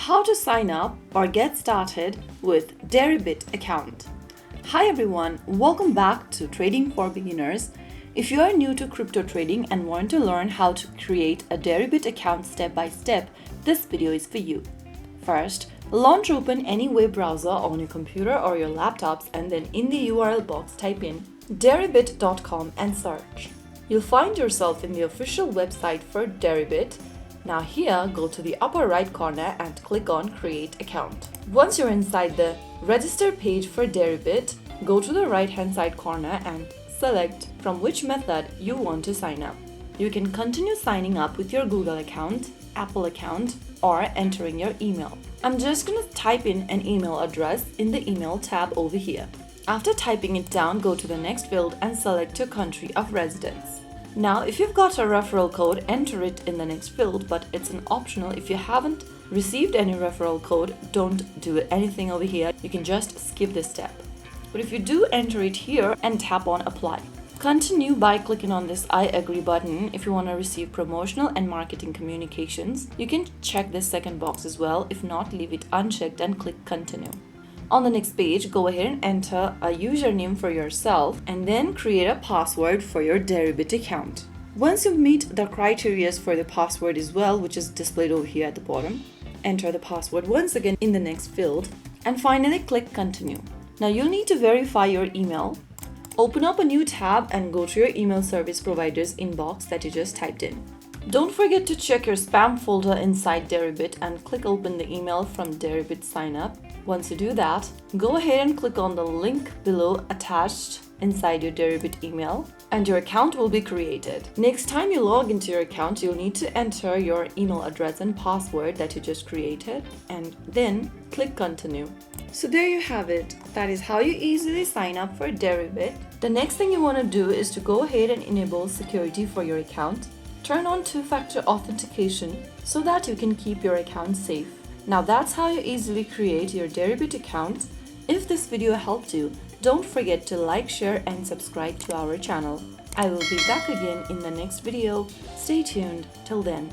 How to sign up or get started with Deribit account. Hi everyone, welcome back to Trading for Beginners. If you are new to crypto trading and want to learn how to create a Deribit account step by step, this video is for you. First, launch open any web browser on your computer or your laptops, and then in the URL box type in deribit.com and search. You'll find yourself in the official website for Deribit. Now here, go to the upper right corner and click on Create Account. Once you're inside the Register page for Deribit, go to the right hand side corner and select from which method you want to sign up. You can continue signing up with your Google account, Apple account, or entering your email. I'm just going to type in an email address in the email tab over here. After typing it down, go to the next field and select your country of residence. Now, if you've got a referral code, enter it in the next field, but it's an optional. If you haven't received any referral code, don't do anything over here. You can just skip this step. But if you do, enter it here and tap on Apply. Continue by clicking on this I agree button. If you want to receive promotional and marketing communications, you can check this second box as well. If not, leave it unchecked and click Continue. On the next page, go ahead and enter a username for yourself and then create a password for your Deribit account. Once you meet the criteria for the password as well, which is displayed over here at the bottom, enter the password once again in the next field and finally click Continue. Now you'll need to verify your email. Open up a new tab and go to your email service provider's inbox that you just typed in. Don't forget to check your spam folder inside Deribit and click open the email from Deribit sign up. Once you do that, go ahead and click on the link below attached inside your Deribit email and your account will be created. Next time you log into your account, you'll need to enter your email address and password that you just created and then click Continue. So there you have it. That is how you easily sign up for Deribit. The next thing you want to do is to go ahead and enable security for your account. Turn on two-factor authentication so that you can keep your account safe. Now that's how you easily create your Deribit account. If this video helped you, don't forget to like, share and subscribe to our channel. I will be back again in the next video. Stay tuned. Till then.